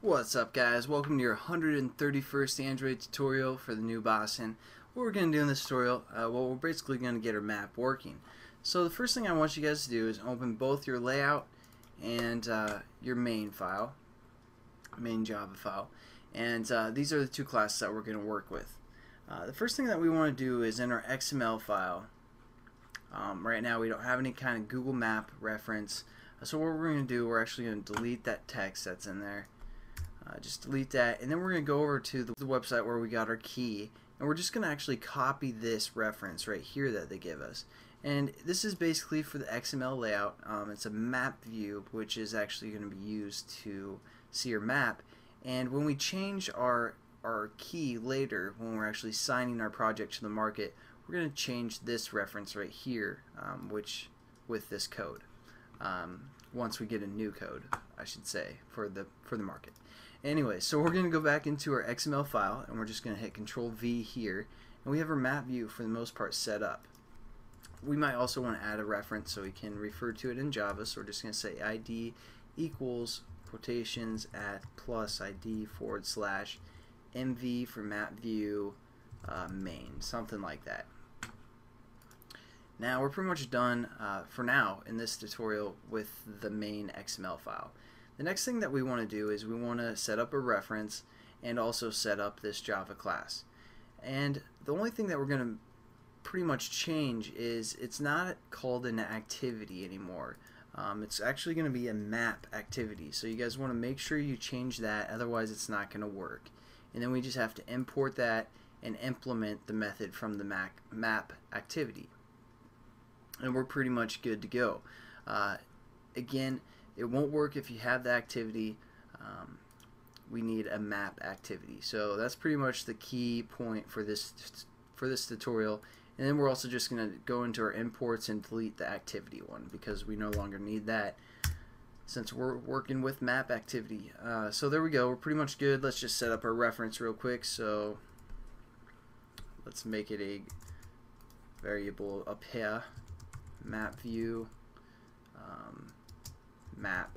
What's up, guys? Welcome to your 131st Android tutorial for the new Boston. What we're going to do in this tutorial, well, we're basically going to get our map working. So the first thing I want you guys to do is open both your layout and your main file, main Java file, and these are the two classes that we're going to work with. The first thing that we want to do is in our XML file. Right now we don't have any kind of Google Map reference, so what we're going to do, we're actually going to delete that text that's in there. Just delete that, and then we're going to go over to the website where we got our key, and we're just going to actually copy this reference right here that they give us. And this is basically for the XML layout. It's a map view, which is actually going to be used to see your map. And when we change our key later, when we're actually signing our project to the market, we're going to change this reference right here, which with this code. Once we get a new code, I should say, for the market. Anyway, so we're going to go back into our XML file, and we're just going to hit Control V here, and we have our map view for the most part set up. We might also want to add a reference so we can refer to it in Java, so we're just going to say ID equals quotations at plus ID / MV for map view main, something like that. Now we're pretty much done for now in this tutorial with the main XML file. The next thing that we want to do is we want to set up a reference and also set up this Java class. And the only thing that we're going to pretty much change is it's not called an activity anymore. It's actually going to be a map activity. So you guys want to make sure you change that, otherwise it's not going to work. And then we just have to import that and implement the method from the map activity. And we're pretty much good to go. Again, it won't work if you have the activity. We need a map activity. So that's pretty much the key point for this tutorial. And then we're also just going to go into our imports and delete the activity one because we no longer need that since we're working with map activity. So there we go. We're pretty much good. Let's just set up our reference real quick. So let's make it a variable up here. Map view map,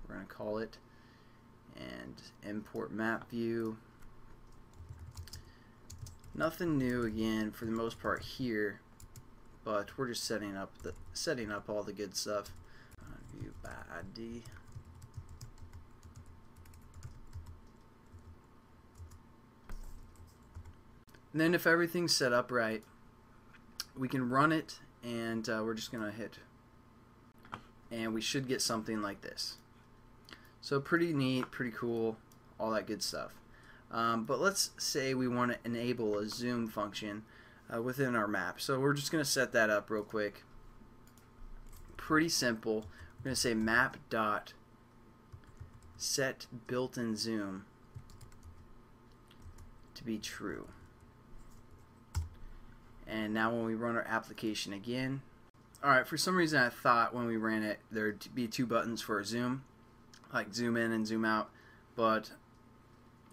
we're going to call it, and import map view. Nothing new again for the most part here, but we're just setting up all the good stuff. View by ID. And then if everything's set up right, we can run it, and we're just going to hit, and we should get something like this. So pretty neat, pretty cool, all that good stuff. But let's say we want to enable a zoom function within our map. So we're just going to set that up real quick. Pretty simple. We're going to say map dot set built-in zoom to be true. And now when we run our application again, alright, for some reason I thought when we ran it there'd be two buttons for a zoom, like zoom in and zoom out, but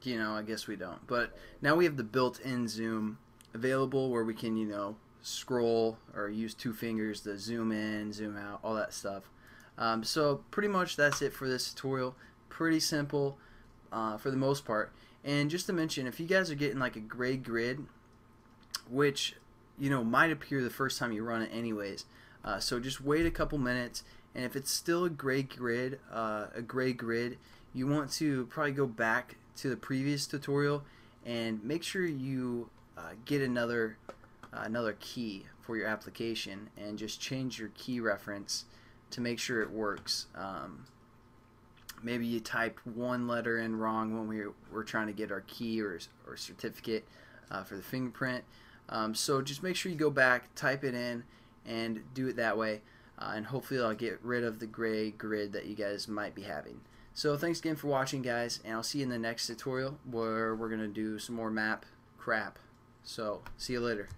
you know, I guess we don't. But now we have the built-in zoom available where we can, you know, scroll or use two fingers to zoom in, zoom out, all that stuff. So pretty much that's it for this tutorial. Pretty simple for the most part. And just to mention, if you guys are getting like a gray grid, which you know might appear the first time you run it anyways, so just wait a couple minutes, and if it's still a gray grid, you want to probably go back to the previous tutorial and make sure you get another key for your application and just change your key reference to make sure it works. Maybe you typed one letter in wrong when we were trying to get our key or certificate for the fingerprint. So just make sure you go back, type it in, and do it that way, and hopefully I'll get rid of the gray grid that you guys might be having. So thanks again for watching, guys, and I'll see you in the next tutorial where we're going to do some more map crap. So see you later.